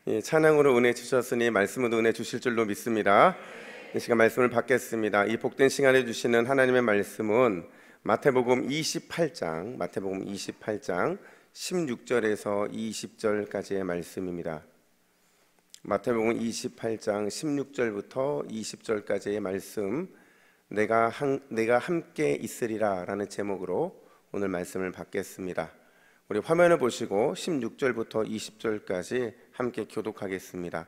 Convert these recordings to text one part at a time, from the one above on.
찬양으로 은혜 주셨으니 말씀으로 은혜 주실 줄로 믿습니다. 이 시간 말씀을 받겠습니다. 이 복된 시간에 주시는 하나님의 말씀은 마태복음 28장 16절에서 20절까지의 말씀입니다. 마태복음 28장 16절부터 20절까지의 말씀, 내가 함께 있으리라 라는 제목으로 오늘 말씀을 받겠습니다. 우리 화면을 보시고 16절부터 20절까지 함께 교독하겠습니다.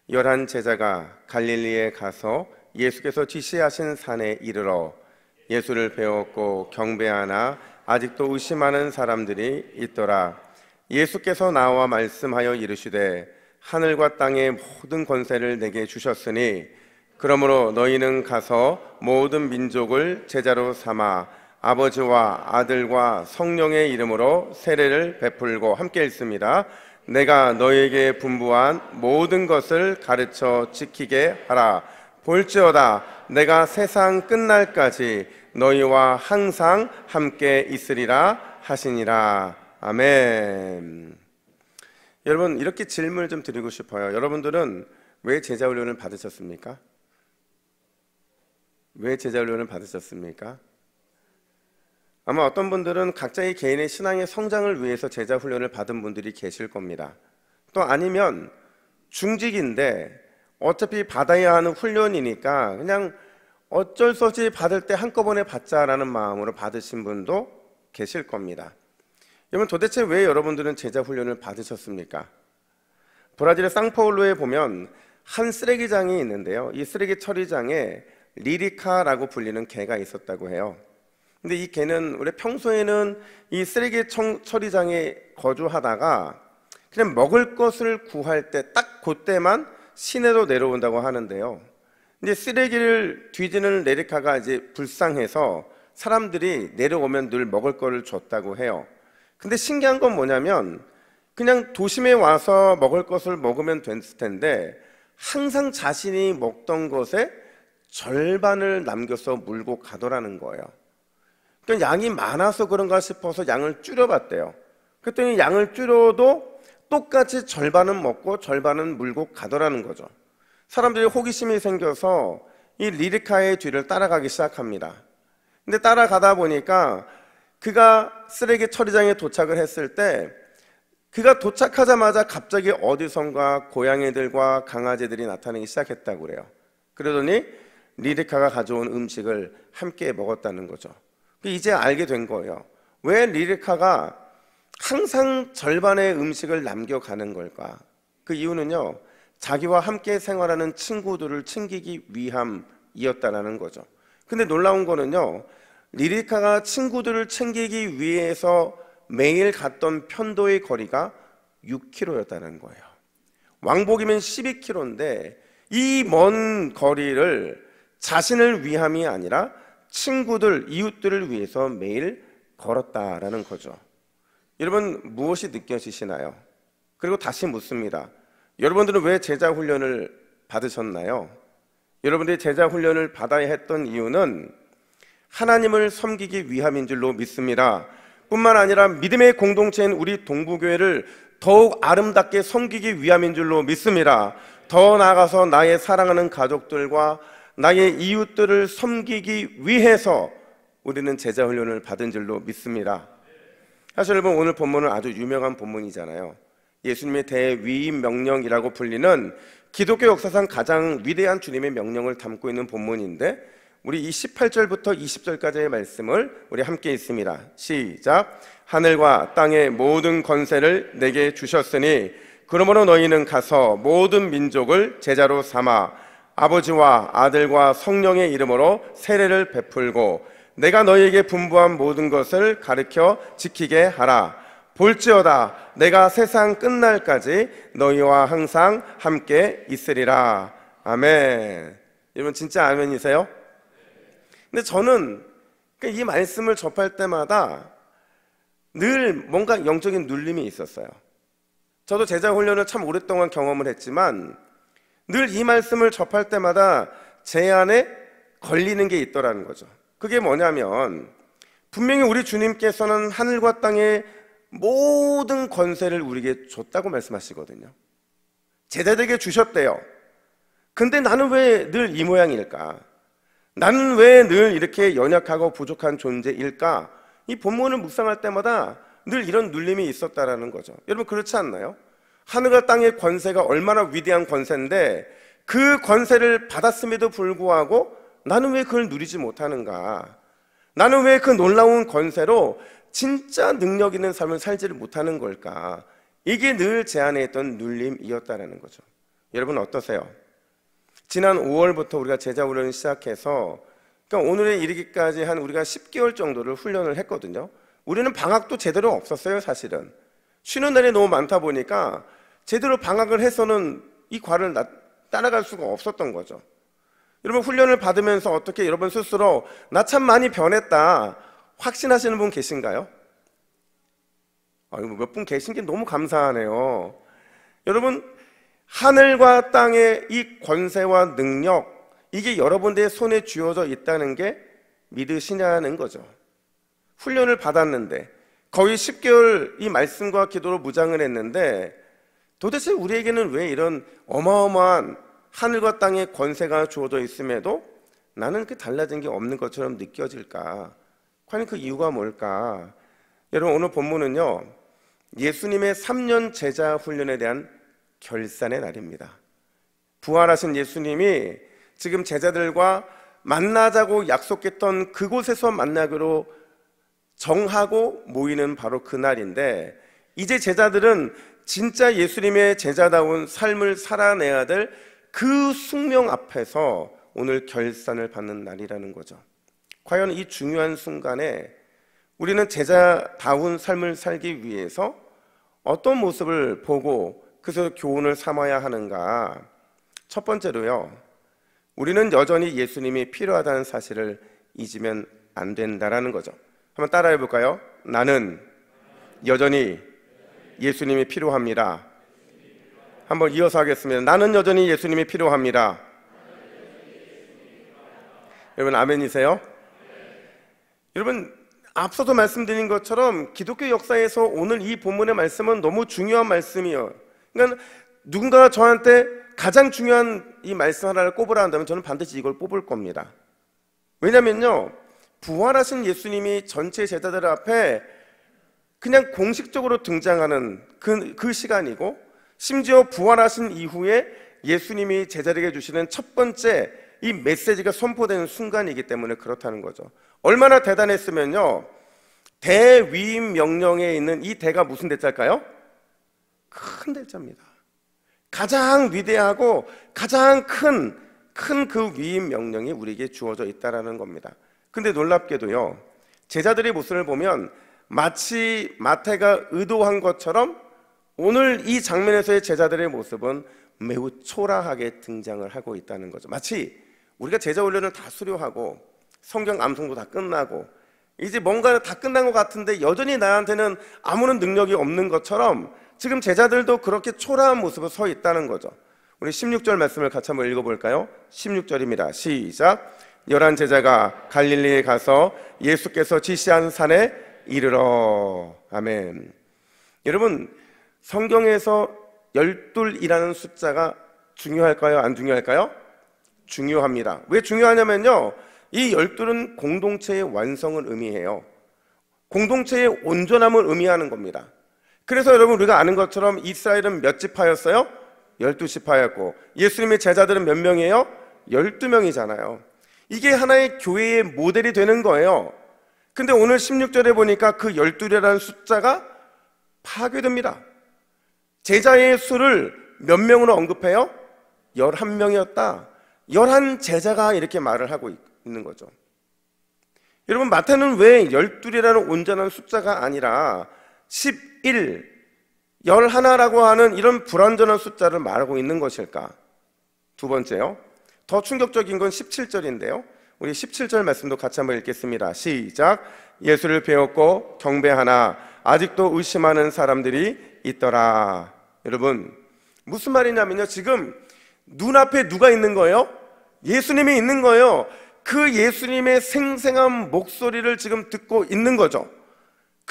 11 제자가 갈릴리에 가서 예수께서 지시하신 산에 이르러 예수를 배웠고 경배하나 아직도 의심하는 사람들이 있더라. 예수께서 나와 말씀하여 이르시되 하늘과 땅의 모든 권세를 내게 주셨으니 그러므로 너희는 가서 모든 민족을 제자로 삼아 아버지와 아들과 성령의 이름으로 세례를 베풀고, 함께 읽습니다. 내가 너희에게 분부한 모든 것을 가르쳐 지키게 하라. 볼지어다 내가 세상 끝날까지 너희와 항상 함께 있으리라 하시니라. 아멘. 여러분, 이렇게 질문을 좀 드리고 싶어요. 여러분들은 왜 제자훈련을 받으셨습니까? 왜 제자훈련을 받으셨습니까? 아마 어떤 분들은 각자의 개인의 신앙의 성장을 위해서 제자훈련을 받은 분들이 계실 겁니다. 또 아니면 중직인데 어차피 받아야 하는 훈련이니까 그냥 어쩔 수 없이 받을 때 한꺼번에 받자라는 마음으로 받으신 분도 계실 겁니다. 여러분, 도대체 왜 여러분들은 제자훈련을 받으셨습니까? 브라질의 상파울루에 보면 한 쓰레기장이 있는데요, 이 쓰레기 처리장에 리리카라고 불리는 개가 있었다고 해요. 근데 이 개는 원래 평소에는 이 쓰레기 처리장에 거주하다가 그냥 먹을 것을 구할 때 딱 그때만 시내로 내려온다고 하는데요. 근데 쓰레기를 뒤지는 리리카가 이제 불쌍해서 사람들이 내려오면 늘 먹을 거를 줬다고 해요. 근데 신기한 건 뭐냐면 그냥 도심에 와서 먹을 것을 먹으면 됐을 텐데 항상 자신이 먹던 것의 절반을 남겨서 물고 가더라는 거예요. 그러니까 양이 많아서 그런가 싶어서 양을 줄여봤대요. 그랬더니 양을 줄여도 똑같이 절반은 먹고 절반은 물고 가더라는 거죠. 사람들이 호기심이 생겨서 이 리리카의 뒤를 따라가기 시작합니다. 근데 따라가다 보니까 그가 쓰레기 처리장에 도착을 했을 때 그가 도착하자마자 갑자기 어디선가 고양이들과 강아지들이 나타나기 시작했다고 그래요. 그러더니 리리카가 가져온 음식을 함께 먹었다는 거죠. 이제 알게 된 거예요. 왜 리리카가 항상 절반의 음식을 남겨가는 걸까? 그 이유는요, 자기와 함께 생활하는 친구들을 챙기기 위함이었다는 거죠. 근데 놀라운 거는요, 리리카가 친구들을 챙기기 위해서 매일 갔던 편도의 거리가 6km였다는 거예요. 왕복이면 12km인데 이 먼 거리를 자신을 위함이 아니라 친구들, 이웃들을 위해서 매일 걸었다라는 거죠. 여러분, 무엇이 느껴지시나요? 그리고 다시 묻습니다. 여러분들은 왜 제자훈련을 받으셨나요? 여러분들이 제자훈련을 받아야 했던 이유는 하나님을 섬기기 위함인 줄로 믿습니다. 뿐만 아니라 믿음의 공동체인 우리 동부교회를 더욱 아름답게 섬기기 위함인 줄로 믿습니다. 더 나아가서 나의 사랑하는 가족들과 나의 이웃들을 섬기기 위해서 우리는 제자훈련을 받은 줄로 믿습니다. 사실 여러분, 오늘 본문은 아주 유명한 본문이잖아요. 예수님의 대위임 명령이라고 불리는 기독교 역사상 가장 위대한 주님의 명령을 담고 있는 본문인데, 우리 이 18절부터 20절까지의 말씀을 우리 함께 읽습니다. 시작. 하늘과 땅의 모든 권세를 내게 주셨으니 그러므로 너희는 가서 모든 민족을 제자로 삼아 아버지와 아들과 성령의 이름으로 세례를 베풀고 내가 너희에게 분부한 모든 것을 가르쳐 지키게 하라. 볼지어다 내가 세상 끝날까지 너희와 항상 함께 있으리라. 아멘. 여러분, 진짜 아멘이세요? 근데 저는 이 말씀을 접할 때마다 늘 뭔가 영적인 눌림이 있었어요. 저도 제자훈련을 참 오랫동안 경험을 했지만 늘 이 말씀을 접할 때마다 제 안에 걸리는 게 있더라는 거죠. 그게 뭐냐면, 분명히 우리 주님께서는 하늘과 땅의 모든 권세를 우리에게 줬다고 말씀하시거든요. 제자들에게 주셨대요. 근데 나는 왜 늘 이 모양일까? 나는 왜 늘 이렇게 연약하고 부족한 존재일까? 이 본문을 묵상할 때마다 늘 이런 눌림이 있었다라는 거죠. 여러분 그렇지 않나요? 하늘과 땅의 권세가 얼마나 위대한 권세인데 그 권세를 받았음에도 불구하고 나는 왜 그걸 누리지 못하는가? 나는 왜 그 놀라운 권세로 진짜 능력 있는 삶을 살지를 못하는 걸까? 이게 늘 제 안에 있던 눌림이었다는 거죠. 여러분 어떠세요? 지난 5월부터 우리가 제자 훈련을 시작해서 그러니까 오늘에 이르기까지 한 우리가 10개월 정도를 훈련을 했거든요. 우리는 방학도 제대로 없었어요. 사실은 쉬는 날이 너무 많다 보니까 제대로 방학을 해서는 이 과를 따라갈 수가 없었던 거죠. 여러분 훈련을 받으면서 어떻게 여러분 스스로 나 참 많이 변했다 확신하시는 분 계신가요? 몇 분 계신 게 너무 감사하네요. 여러분 하늘과 땅의 이 권세와 능력 이게 여러분들의 손에 쥐어져 있다는 게 믿으시냐는 거죠. 훈련을 받았는데 거의 10개월 이 말씀과 기도로 무장을 했는데 도대체 우리에게는 왜 이런 어마어마한 하늘과 땅의 권세가 주어져 있음에도 나는 그 달라진 게 없는 것처럼 느껴질까? 과연 그 이유가 뭘까? 여러분 오늘 본문은요 예수님의 3년 제자 훈련에 대한 결산의 날입니다. 부활하신 예수님이 지금 제자들과 만나자고 약속했던 그곳에서 만나기로 정하고 모이는 바로 그날인데 이제 제자들은 진짜 예수님의 제자다운 삶을 살아내야 될 그 숙명 앞에서 오늘 결산을 받는 날이라는 거죠. 과연 이 중요한 순간에 우리는 제자다운 삶을 살기 위해서 어떤 모습을 보고 그래서 교훈을 삼아야 하는가? 첫 번째로요, 우리는 여전히 예수님이 필요하다는 사실을 잊으면 안 된다라는 거죠. 한번 따라해 볼까요? 나는 여전히 예수님이 필요합니다. 한번 이어서 하겠습니다. 나는 여전히 예수님이 필요합니다. 여러분 아멘이세요? 여러분 앞서도 말씀드린 것처럼 기독교 역사에서 오늘 이 본문의 말씀은 너무 중요한 말씀이에요. 그러니까 누군가가 저한테 가장 중요한 이 말씀 하나를 꼽으라 한다면 저는 반드시 이걸 뽑을 겁니다. 왜냐면요 부활하신 예수님이 전체 제자들 앞에 그냥 공식적으로 등장하는 그 시간이고 심지어 부활하신 이후에 예수님이 제자들에게 주시는 첫 번째 이 메시지가 선포되는 순간이기 때문에 그렇다는 거죠. 얼마나 대단했으면요 대위임 명령에 있는 이 대가 무슨 대자일까요? 큰 대자입니다. 가장 위대하고 가장 큰 그 위임 명령이 우리에게 주어져 있다는 겁니다. 근데 놀랍게도요 제자들의 모습을 보면 마치 마태가 의도한 것처럼 오늘 이 장면에서의 제자들의 모습은 매우 초라하게 등장을 하고 있다는 거죠. 마치 우리가 제자 훈련을 다 수료하고 성경 암송도 다 끝나고 이제 뭔가 다 끝난 것 같은데 여전히 나한테는 아무런 능력이 없는 것처럼 지금 제자들도 그렇게 초라한 모습으로 서 있다는 거죠. 우리 16절 말씀을 같이 한번 읽어볼까요? 16절입니다. 시작. 11 제자가 갈릴리에 가서 예수께서 지시한 산에 이르러. 아멘. 여러분 성경에서 12이라는 숫자가 중요할까요? 안 중요할까요? 중요합니다. 왜 중요하냐면요 이 12은 공동체의 완성을 의미해요. 공동체의 온전함을 의미하는 겁니다. 그래서 여러분 우리가 아는 것처럼 이스라엘은 몇 지파였어요? 12지파였고 예수님의 제자들은 몇 명이에요? 12명이잖아요. 이게 하나의 교회의 모델이 되는 거예요. 근데 오늘 16절에 보니까 그 12이라는 숫자가 파괴됩니다. 제자의 수를 몇 명으로 언급해요? 11명이었다. 11 제자가 이렇게 말을 하고 있는 거죠. 여러분 마태는 왜 12이라는 온전한 숫자가 아니라 11, 11라고 하는 이런 불완전한 숫자를 말하고 있는 것일까? 두 번째요, 더 충격적인 건 17절인데요 우리 17절 말씀도 같이 한번 읽겠습니다. 시작. 예수를 배웠고 경배하나 아직도 의심하는 사람들이 있더라. 여러분 무슨 말이냐면요 지금 눈앞에 누가 있는 거예요? 예수님이 있는 거예요. 그 예수님의 생생한 목소리를 지금 듣고 있는 거죠.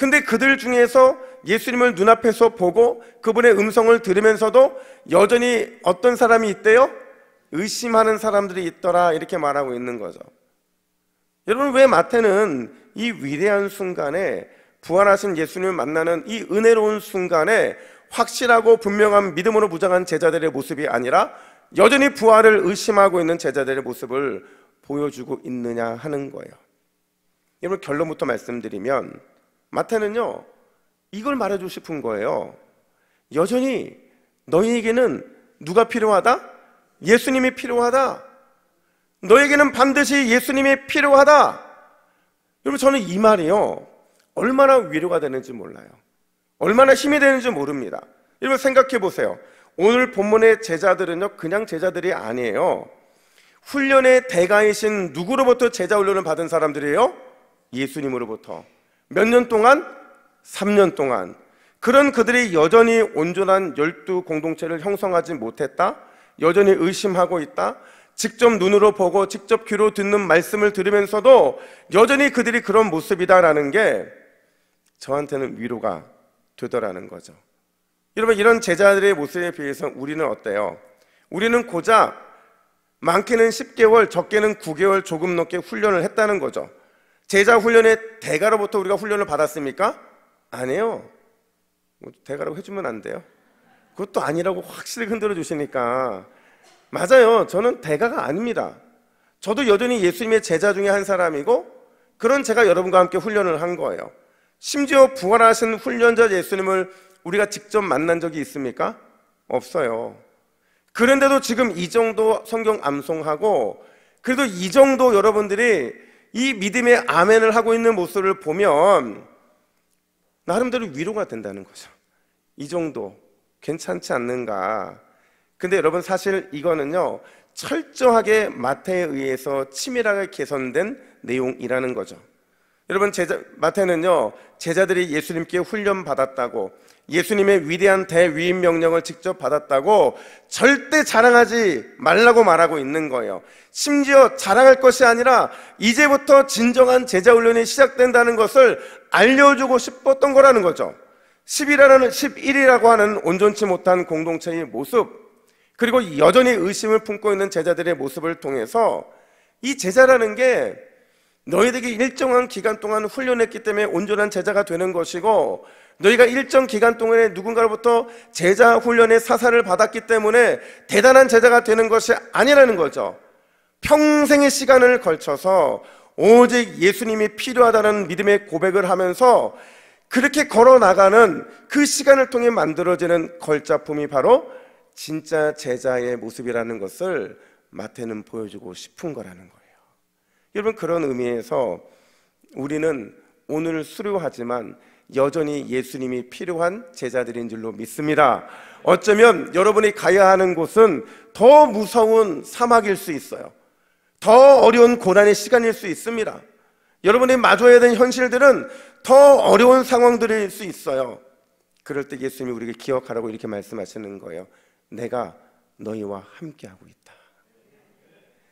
근데 그들 중에서 예수님을 눈앞에서 보고 그분의 음성을 들으면서도 여전히 어떤 사람이 있대요? 의심하는 사람들이 있더라, 이렇게 말하고 있는 거죠. 여러분, 왜 마태는 이 위대한 순간에, 부활하신 예수님을 만나는 이 은혜로운 순간에 확실하고 분명한 믿음으로 무장한 제자들의 모습이 아니라 여전히 부활을 의심하고 있는 제자들의 모습을 보여주고 있느냐 하는 거예요. 여러분, 결론부터 말씀드리면 마태는요, 이걸 말해주고 싶은 거예요. 여전히 너희에게는 누가 필요하다? 예수님이 필요하다. 너에게는 반드시 예수님이 필요하다. 여러분, 저는 이 말이요, 얼마나 위로가 되는지 몰라요. 얼마나 힘이 되는지 모릅니다. 여러분, 생각해 보세요. 오늘 본문의 제자들은요, 그냥 제자들이 아니에요. 훈련의 대가이신 누구로부터 제자 훈련을 받은 사람들이에요? 예수님으로부터. 몇 년 동안? 3년 동안. 그런 그들이 여전히 온전한 12 공동체를 형성하지 못했다? 여전히 의심하고 있다? 직접 눈으로 보고 직접 귀로 듣는 말씀을 들으면서도 여전히 그들이 그런 모습이다라는 게 저한테는 위로가 되더라는 거죠. 여러분, 이런 제자들의 모습에 비해서 우리는 어때요? 우리는 고작 많게는 10개월, 적게는 9개월 조금 넘게 훈련을 했다는 거죠. 제자 훈련의 대가로부터 우리가 훈련을 받았습니까? 아니에요. 대가라고 해주면 안 돼요? 그것도 아니라고 확실히 흔들어 주시니까. 맞아요. 저는 대가가 아닙니다. 저도 여전히 예수님의 제자 중에 한 사람이고, 그런 제가 여러분과 함께 훈련을 한 거예요. 심지어 부활하신 훈련자 예수님을 우리가 직접 만난 적이 있습니까? 없어요. 그런데도 지금 이 정도 성경 암송하고, 그래도 이 정도 여러분들이 이 믿음의 아멘을 하고 있는 모습을 보면 나름대로 위로가 된다는 거죠. 이 정도 괜찮지 않는가? 근데 여러분, 사실 이거는요, 철저하게 마태에 의해서 치밀하게 개선된 내용이라는 거죠. 여러분, 마태는요, 제자들이 예수님께 훈련받았다고, 예수님의 위대한 대위임 명령을 직접 받았다고 절대 자랑하지 말라고 말하고 있는 거예요. 심지어 자랑할 것이 아니라 이제부터 진정한 제자 훈련이 시작된다는 것을 알려주고 싶었던 거라는 거죠. 11이라고 하는 온전치 못한 공동체의 모습, 그리고 여전히 의심을 품고 있는 제자들의 모습을 통해서 이 제자라는 게 너희들에게 일정한 기간 동안 훈련했기 때문에 온전한 제자가 되는 것이고, 너희가 일정 기간 동안에 누군가로부터 제자 훈련의 사사를 받았기 때문에 대단한 제자가 되는 것이 아니라는 거죠. 평생의 시간을 걸쳐서 오직 예수님이 필요하다는 믿음의 고백을 하면서 그렇게 걸어나가는 그 시간을 통해 만들어지는 걸작품이 바로 진짜 제자의 모습이라는 것을 마태는 보여주고 싶은 거라는 거예요. 여러분, 그런 의미에서 우리는 오늘 수료하지만 여전히 예수님이 필요한 제자들인 줄로 믿습니다. 어쩌면 여러분이 가야 하는 곳은 더 무서운 사막일 수 있어요. 더 어려운 고난의 시간일 수 있습니다. 여러분이 마주해야 되는 현실들은 더 어려운 상황들일 수 있어요. 그럴 때 예수님이 우리에게 기억하라고 이렇게 말씀하시는 거예요. 내가 너희와 함께하고 있다.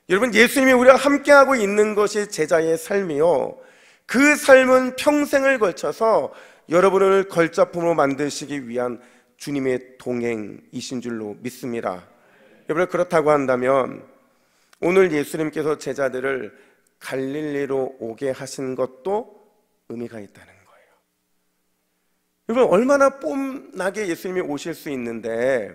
여러분, 예수님이 우리와 함께하고 있는 것이 제자의 삶이요, 그 삶은 평생을 걸쳐서 여러분을 걸작품으로 만드시기 위한 주님의 동행이신 줄로 믿습니다. 여러분, 그렇다고 한다면 오늘 예수님께서 제자들을 갈릴리로 오게 하신 것도 의미가 있다는 거예요. 여러분, 얼마나 뽐나게 예수님이 오실 수 있는데,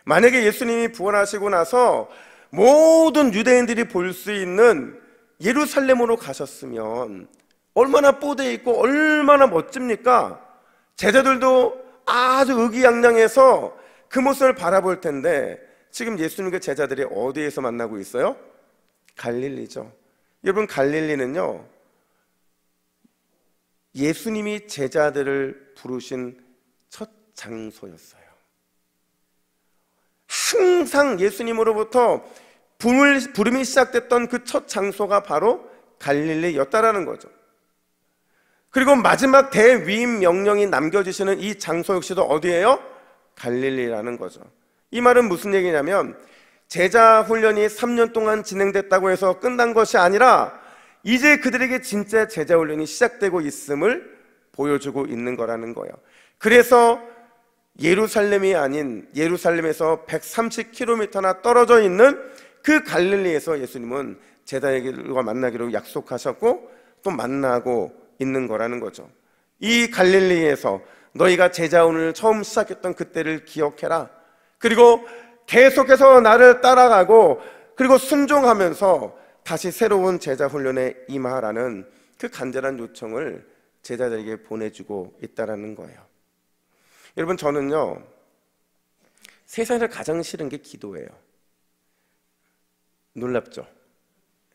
만약에 예수님이 부활하시고 나서 모든 유대인들이 볼 수 있는 예루살렘으로 가셨으면 얼마나 뽀대 있고 얼마나 멋집니까? 제자들도 아주 의기양양해서 그 모습을 바라볼 텐데, 지금 예수님과 제자들이 어디에서 만나고 있어요? 갈릴리죠. 여러분, 갈릴리는요, 예수님이 제자들을 부르신 첫 장소였어요. 항상 예수님으로부터 부름이 시작됐던 그 첫 장소가 바로 갈릴리였다라는 거죠. 그리고 마지막 대위임 명령이 남겨지시는 이 장소 역시도 어디예요? 갈릴리라는 거죠. 이 말은 무슨 얘기냐면, 제자 훈련이 3년 동안 진행됐다고 해서 끝난 것이 아니라 이제 그들에게 진짜 제자 훈련이 시작되고 있음을 보여주고 있는 거라는 거예요. 그래서 예루살렘이 아닌 예루살렘에서 130km나 떨어져 있는 그 갈릴리에서 예수님은 제자들과 만나기로 약속하셨고 또 만나고 있는 거라는 거죠. 이 갈릴리에서 너희가 제자훈을 처음 시작했던 그때를 기억해라. 그리고 계속해서 나를 따라가고 그리고 순종하면서 다시 새로운 제자 훈련에 임하라는 그 간절한 요청을 제자들에게 보내주고 있다는 거예요. 여러분, 저는요 세상에서 가장 싫은 게 기도예요. 놀랍죠?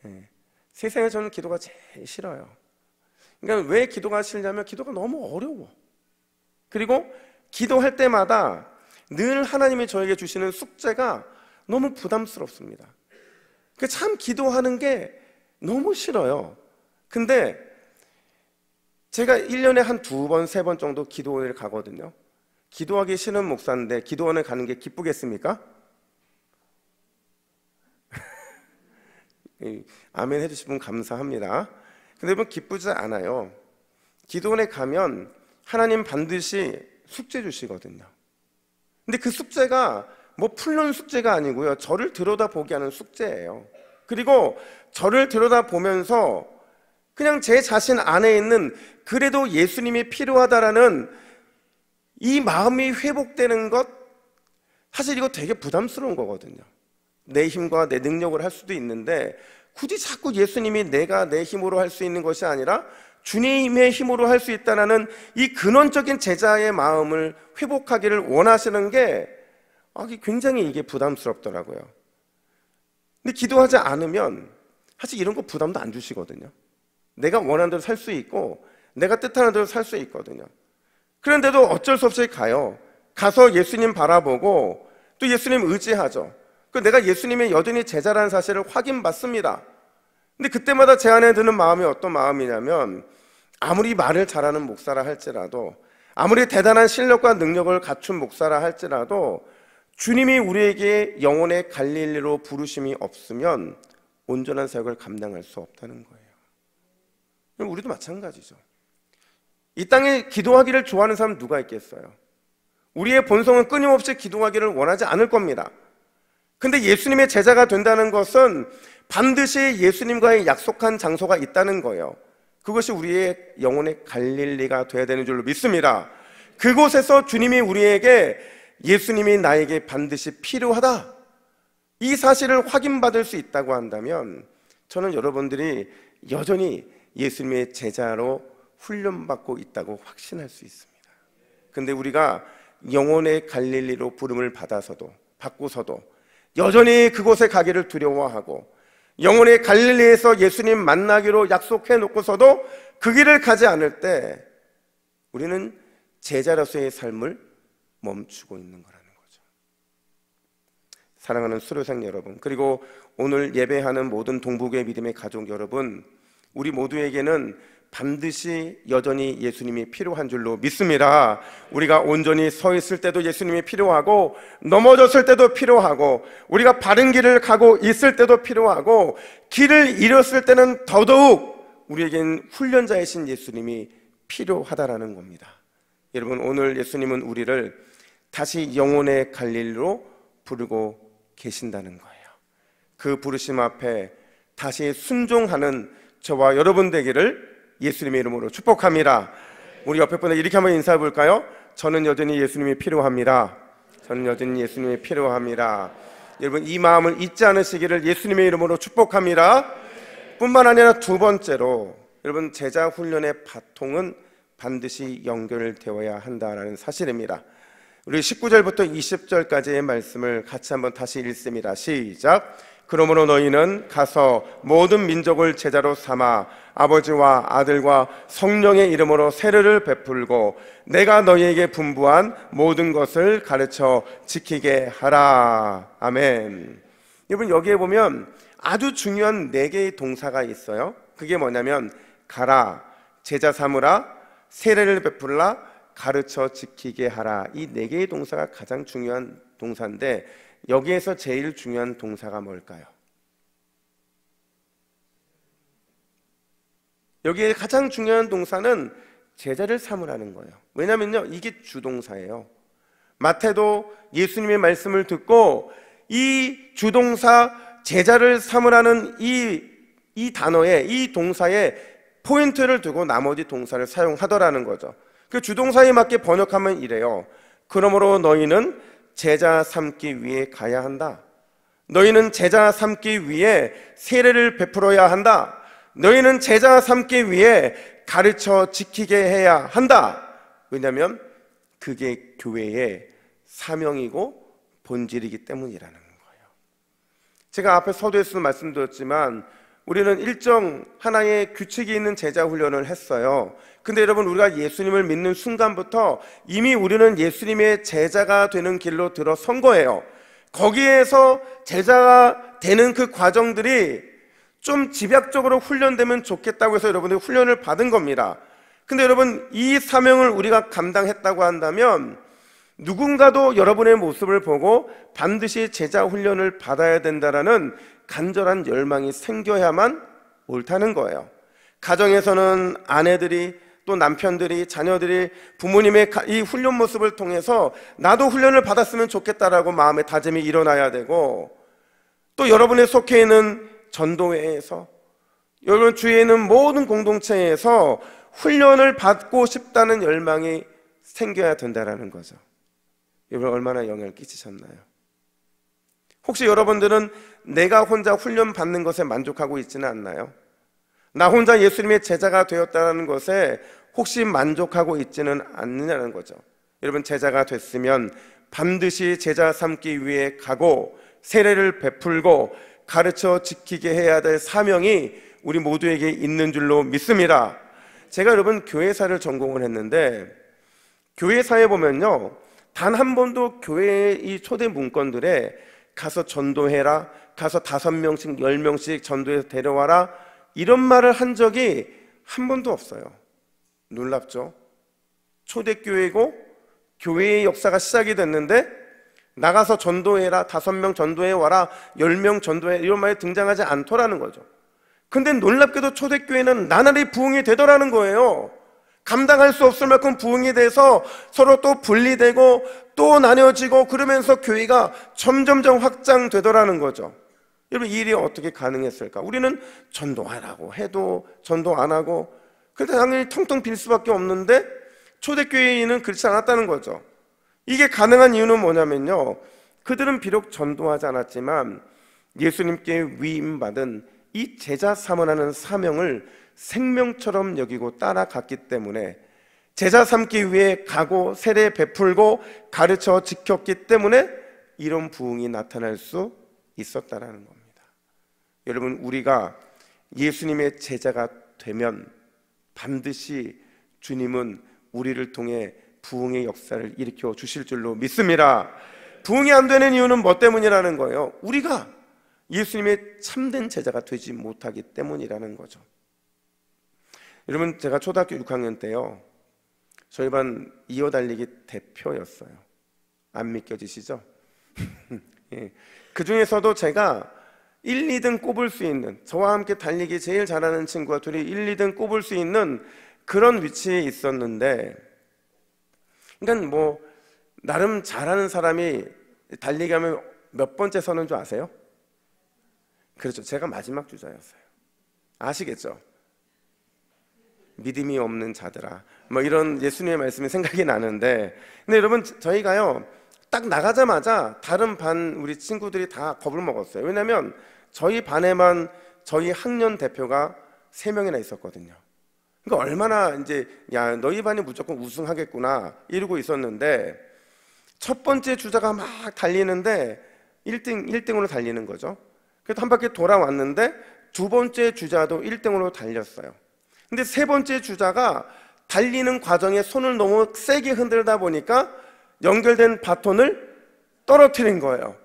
네. 세상에 저는 기도가 제일 싫어요. 그러니까 왜 기도가 싫냐면 기도가 너무 어려워. 그리고 기도할 때마다 늘 하나님이 저에게 주시는 숙제가 너무 부담스럽습니다. 참 기도하는 게 너무 싫어요. 근데 제가 1년에 한 2번, 3번 정도 기도원을 가거든요. 기도하기 싫은 목사인데 기도원을 가는 게 기쁘겠습니까? 아멘 해주시면 감사합니다. 근데 여러분, 기쁘지 않아요. 기도원에 가면 하나님 반드시 숙제 주시거든요. 근데 그 숙제가 뭐 풀는 숙제가 아니고요, 저를 들여다보게 하는 숙제예요. 그리고 저를 들여다보면서 그냥 제 자신 안에 있는 그래도 예수님이 필요하다라는 이 마음이 회복되는 것, 사실 이거 되게 부담스러운 거거든요. 내 힘과 내 능력을 할 수도 있는데 굳이 자꾸 예수님이 내가 내 힘으로 할 수 있는 것이 아니라 주님의 힘으로 할 수 있다는 이 근원적인 제자의 마음을 회복하기를 원하시는 게 굉장히 이게 부담스럽더라고요. 근데 기도하지 않으면 사실 이런 거 부담도 안 주시거든요. 내가 원하는 대로 살 수 있고 내가 뜻하는 대로 살 수 있거든요. 그런데도 어쩔 수 없이 가서 예수님 바라보고 또 예수님 의지하죠. 내가 예수님의 여전히 제자라는 사실을 확인받습니다. 근데 그때마다 제 안에 드는 마음이 어떤 마음이냐면, 아무리 말을 잘하는 목사라 할지라도, 아무리 대단한 실력과 능력을 갖춘 목사라 할지라도 주님이 우리에게 영혼의 갈릴리로 부르심이 없으면 온전한 사역을 감당할 수 없다는 거예요. 우리도 마찬가지죠. 이 땅에 기도하기를 좋아하는 사람 누가 있겠어요? 우리의 본성은 끊임없이 기도하기를 원하지 않을 겁니다. 근데 예수님의 제자가 된다는 것은 반드시 예수님과의 약속한 장소가 있다는 거예요. 그것이 우리의 영혼의 갈릴리가 돼야 되는 줄로 믿습니다. 그곳에서 주님이 우리에게 예수님이 나에게 반드시 필요하다, 이 사실을 확인받을 수 있다고 한다면 저는 여러분들이 여전히 예수님의 제자로 훈련받고 있다고 확신할 수 있습니다. 근데 우리가 영혼의 갈릴리로 부름을 받고서도 여전히 그곳에 가기를 두려워하고 영혼의 갈릴리에서 예수님 만나기로 약속해 놓고서도 그 길을 가지 않을 때 우리는 제자로서의 삶을 멈추고 있는 거라는 거죠. 사랑하는 수료생 여러분, 그리고 오늘 예배하는 모든 동북의 믿음의 가족 여러분, 우리 모두에게는 반드시 여전히 예수님이 필요한 줄로 믿습니다. 우리가 온전히 서 있을 때도 예수님이 필요하고, 넘어졌을 때도 필요하고, 우리가 바른 길을 가고 있을 때도 필요하고, 길을 잃었을 때는 더더욱 우리에겐 훈련자이신 예수님이 필요하다라는 겁니다. 여러분, 오늘 예수님은 우리를 다시 영혼의 갈릴리로 부르고 계신다는 거예요. 그 부르심 앞에 다시 순종하는 저와 여러분 되기를 예수님의 이름으로 축복합니다. 우리 옆에 분에게 이렇게 한번 인사해 볼까요? 저는 여전히 예수님이 필요합니다. 저는 여전히 예수님이 필요합니다. 여러분, 이 마음을 잊지 않으시기를 예수님의 이름으로 축복합니다. 뿐만 아니라 두 번째로, 여러분, 제자 훈련의 바통은 반드시 연결되어야 한다는 사실입니다. 우리 19절부터 20절까지의 말씀을 같이 한번 다시 읽습니다. 시작. 그러므로 너희는 가서 모든 민족을 제자로 삼아 아버지와 아들과 성령의 이름으로 세례를 베풀고 내가 너희에게 분부한 모든 것을 가르쳐 지키게 하라. 아멘. 여러분, 여기에 보면 아주 중요한 4개의 동사가 있어요. 그게 뭐냐면 가라, 제자 삼으라, 세례를 베풀라, 가르쳐 지키게 하라. 이 4개의 동사가 가장 중요한 동사인데 여기에서 제일 중요한 동사가 뭘까요? 여기에 가장 중요한 동사는 제자를 삼으라는 거예요. 왜냐면요, 이게 주동사예요. 마태도 예수님의 말씀을 듣고 이 주동사 제자를 삼으라는 이 단어에, 이 동사에 포인트를 두고 나머지 동사를 사용하더라는 거죠. 그 주동사에 맞게 번역하면 이래요. 그러므로 너희는 제자 삼기 위해 가야 한다. 너희는 제자 삼기 위해 세례를 베풀어야 한다. 너희는 제자 삼기 위해 가르쳐 지키게 해야 한다. 왜냐하면 그게 교회의 사명이고 본질이기 때문이라는 거예요. 제가 앞에 서두에서 말씀드렸지만 우리는 일정 하나의 규칙이 있는 제자 훈련을 했어요. 근데 여러분, 우리가 예수님을 믿는 순간부터 이미 우리는 예수님의 제자가 되는 길로 들어선 거예요. 거기에서 제자가 되는 그 과정들이 좀 집약적으로 훈련되면 좋겠다고 해서 여러분들이 훈련을 받은 겁니다. 근데 여러분, 이 사명을 우리가 감당했다고 한다면 누군가도 여러분의 모습을 보고 반드시 제자 훈련을 받아야 된다라는 간절한 열망이 생겨야만 옳다는 거예요. 가정에서는 아내들이, 또 남편들이, 자녀들이 부모님의 이 훈련 모습을 통해서 나도 훈련을 받았으면 좋겠다라고 마음의 다짐이 일어나야 되고, 또 여러분의 속해 있는 전도회에서, 여러분 주위에 있는 모든 공동체에서 훈련을 받고 싶다는 열망이 생겨야 된다는 거죠. 여러분, 얼마나 영향을 끼치셨나요? 혹시 여러분들은 내가 혼자 훈련 받는 것에 만족하고 있지는 않나요? 나 혼자 예수님의 제자가 되었다는 것에 혹시 만족하고 있지는 않느냐는 거죠. 여러분, 제자가 됐으면 반드시 제자 삼기 위해 가고 세례를 베풀고 가르쳐 지키게 해야 될 사명이 우리 모두에게 있는 줄로 믿습니다. 제가 여러분 교회사를 전공을 했는데, 교회사에 보면요, 단 한 번도 교회의 이 초대 문건들에 가서 전도해라, 가서 5명씩 10명씩 전도해서 데려와라, 이런 말을 한 적이 한 번도 없어요. 놀랍죠? 초대교회고 교회의 역사가 시작이 됐는데 나가서 전도해라, 5명 전도해 와라, 10명 전도해, 이런 말이 등장하지 않더라는 거죠. 근데 놀랍게도 초대교회는 나날이 부흥이 되더라는 거예요. 감당할 수 없을 만큼 부흥이 돼서 서로 또 분리되고 또 나뉘어지고, 그러면서 교회가 점점점 확장되더라는 거죠. 여러분, 이 일이 어떻게 가능했을까? 우리는 전도하라고 해도 전도 안 하고, 그래서 당연히 텅텅 빌 수밖에 없는데 초대교회인은 그렇지 않았다는 거죠. 이게 가능한 이유는 뭐냐면요, 그들은 비록 전도하지 않았지만 예수님께 위임받은 이 제자 삼으라는 사명을 생명처럼 여기고 따라갔기 때문에, 제자 삼기 위해 가고 세례 베풀고 가르쳐 지켰기 때문에 이런 부흥이 나타날 수 있었다라는 겁니다. 여러분, 우리가 예수님의 제자가 되면 반드시 주님은 우리를 통해 부흥의 역사를 일으켜 주실 줄로 믿습니다. 부흥이 안 되는 이유는 뭐 때문이라는 거예요? 우리가 예수님의 참된 제자가 되지 못하기 때문이라는 거죠. 여러분, 제가 초등학교 6학년 때요, 저희 반 이어달리기 대표였어요. 안 믿겨지시죠? 예. 그 중에서도 제가 1, 2등 꼽을 수 있는, 저와 함께 달리기 제일 잘하는 친구가 둘이 1, 2등 꼽을 수 있는 그런 위치에 있었는데, 그러니까 뭐 나름 잘하는 사람이 달리기 하면 몇 번째 서는 줄 아세요? 그렇죠, 제가 마지막 주자였어요. 아시겠죠? 믿음이 없는 자들아, 뭐 이런 예수님의 말씀이 생각이 나는데, 근데 여러분, 저희가요 딱 나가자마자 다른 반 우리 친구들이 다 겁을 먹었어요. 왜냐하면 저희 반에만 저희 학년 대표가 3명이나 있었거든요. 그러니까 얼마나 이제, 야, 너희 반이 무조건 우승하겠구나 이러고 있었는데, 첫 번째 주자가 막 달리는데 1등으로 달리는 거죠. 그래서 한 바퀴 돌아왔는데 두 번째 주자도 1등으로 달렸어요. 근데 세 번째 주자가 달리는 과정에 손을 너무 세게 흔들다 보니까 연결된 바톤을 떨어뜨린 거예요.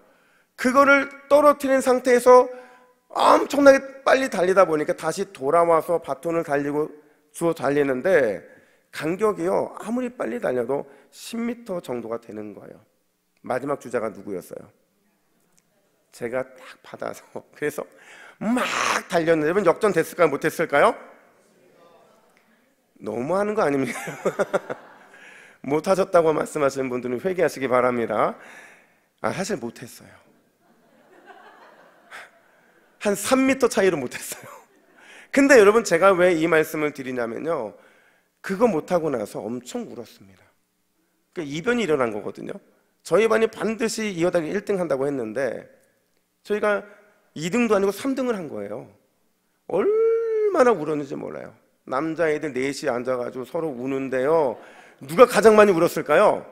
그거를 떨어뜨린 상태에서 엄청나게 빨리 달리다 보니까 다시 돌아와서 바톤을 주워 달리는데, 간격이요 아무리 빨리 달려도 10m 정도가 되는 거예요. 마지막 주자가 누구였어요? 제가 딱 받아서, 그래서 막 달렸는데, 여러분 역전됐을까요? 못했을까요? 너무하는 거 아닙니까? 못하셨다고 말씀하시는 분들은 회개하시기 바랍니다. 사실 못했어요. 한 3m 차이로 못했어요. 근데 여러분, 제가 왜 이 말씀을 드리냐면요, 그거 못하고 나서 엄청 울었습니다. 그러니까 이변이 일어난 거거든요. 저희 반이 반드시 이어다기 1등 한다고 했는데 저희가 2등도 아니고 3등을 한 거예요. 얼마나 울었는지 몰라요. 남자애들 넷이 앉아가지고 서로 우는데요, 누가 가장 많이 울었을까요?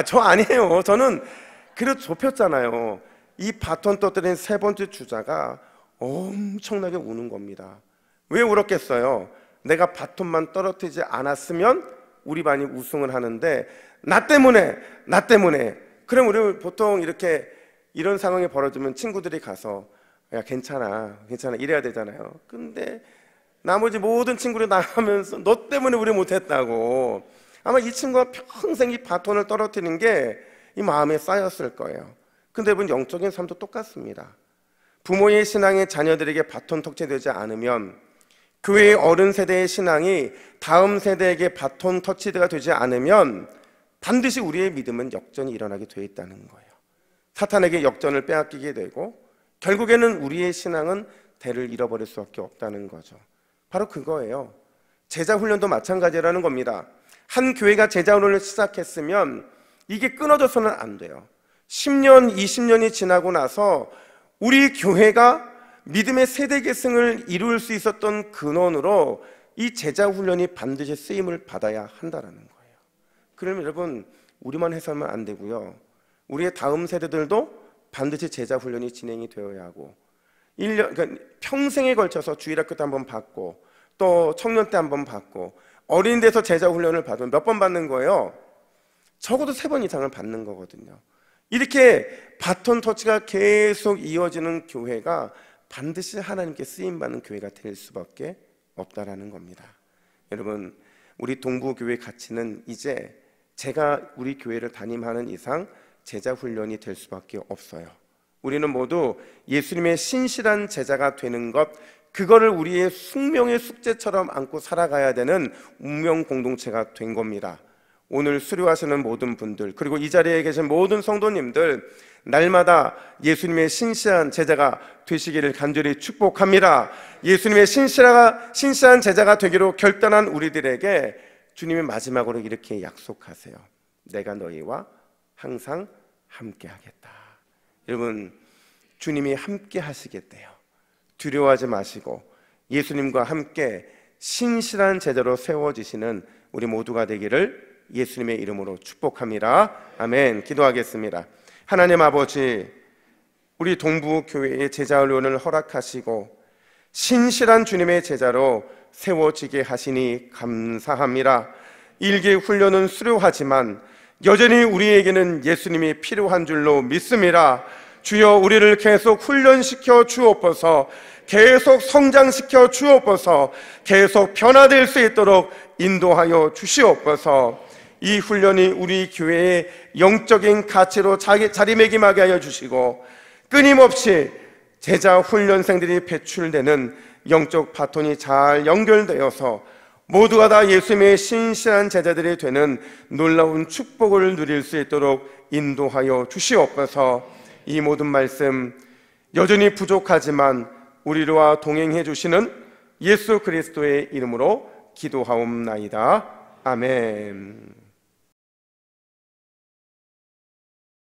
저 아니에요. 저는 그래도 좁혔잖아요. 이 바톤 터뜨린 세 번째 주자가 엄청나게 우는 겁니다. 왜 울었겠어요? 내가 바톤만 떨어뜨리지 않았으면 우리 반이 우승을 하는데 나 때문에. 그럼 우리 보통 이렇게 이런 상황이 벌어지면 친구들이 가서 야, 괜찮아 이래야 되잖아요. 근데 나머지 모든 친구들이 나가면서 너 때문에 우리 못했다고. 아마 이 친구가 평생 이 바톤을 떨어뜨리는 게 이 마음에 쌓였을 거예요. 근데 여러분, 영적인 삶도 똑같습니다. 부모의 신앙이 자녀들에게 바톤 터치되지 않으면, 교회의 어른 세대의 신앙이 다음 세대에게 바톤 터치가 되지 않으면 반드시 우리의 믿음은 역전이 일어나게 되어 있다는 거예요. 사탄에게 역전을 빼앗기게 되고 결국에는 우리의 신앙은 대를 잃어버릴 수밖에 없다는 거죠. 바로 그거예요. 제자 훈련도 마찬가지라는 겁니다. 한 교회가 제자 훈련을 시작했으면 이게 끊어져서는 안 돼요. 10년, 20년이 지나고 나서 우리 교회가 믿음의 세대 계승을 이룰 수 있었던 근원으로 이 제자 훈련이 반드시 쓰임을 받아야 한다는 거예요. 그러면 여러분, 우리만 해서는 안 되고요, 우리의 다음 세대들도 반드시 제자 훈련이 진행이 되어야 하고, 1년, 그러니까 평생에 걸쳐서 주일학교 때 한번 받고 또 청년 때 한번 받고 어린 데서 제자 훈련을 받으면 몇 번 받는 거예요? 적어도 3번 이상을 받는 거거든요. 이렇게 바톤 터치가 계속 이어지는 교회가 반드시 하나님께 쓰임받는 교회가 될 수밖에 없다라는 겁니다. 여러분, 우리 동부교회 가치는 이제 제가 우리 교회를 담임하는 이상 제자 훈련이 될 수밖에 없어요. 우리는 모두 예수님의 신실한 제자가 되는 것, 그거를 우리의 숙명의 숙제처럼 안고 살아가야 되는 운명 공동체가 된 겁니다. 오늘 수료하시는 모든 분들, 그리고 이 자리에 계신 모든 성도님들, 날마다 예수님의 신실한 제자가 되시기를 간절히 축복합니다. 예수님의 신실한 제자가 되기로 결단한 우리들에게 주님이 마지막으로 이렇게 약속하세요. 내가 너희와 항상 함께 하겠다. 여러분, 주님이 함께 하시겠대요. 두려워하지 마시고 예수님과 함께 신실한 제자로 세워지시는 우리 모두가 되기를 예수님의 이름으로 축복합니다. 아멘. 기도하겠습니다. 하나님 아버지, 우리 동부교회의 제자훈련을 허락하시고 신실한 주님의 제자로 세워지게 하시니 감사합니다. 일개 훈련은 수료하지만 여전히 우리에게는 예수님이 필요한 줄로 믿습니다. 주여, 우리를 계속 훈련시켜 주옵소서. 계속 성장시켜 주옵소서. 계속 변화될 수 있도록 인도하여 주시옵소서. 이 훈련이 우리 교회의 영적인 가치로 자리매김하게 하여 주시고 끊임없이 제자 훈련생들이 배출되는 영적 바톤이 잘 연결되어서 모두가 다 예수님의 신실한 제자들이 되는 놀라운 축복을 누릴 수 있도록 인도하여 주시옵소서. 이 모든 말씀 여전히 부족하지만 우리와 동행해 주시는 예수 그리스도의 이름으로 기도하옵나이다. 아멘.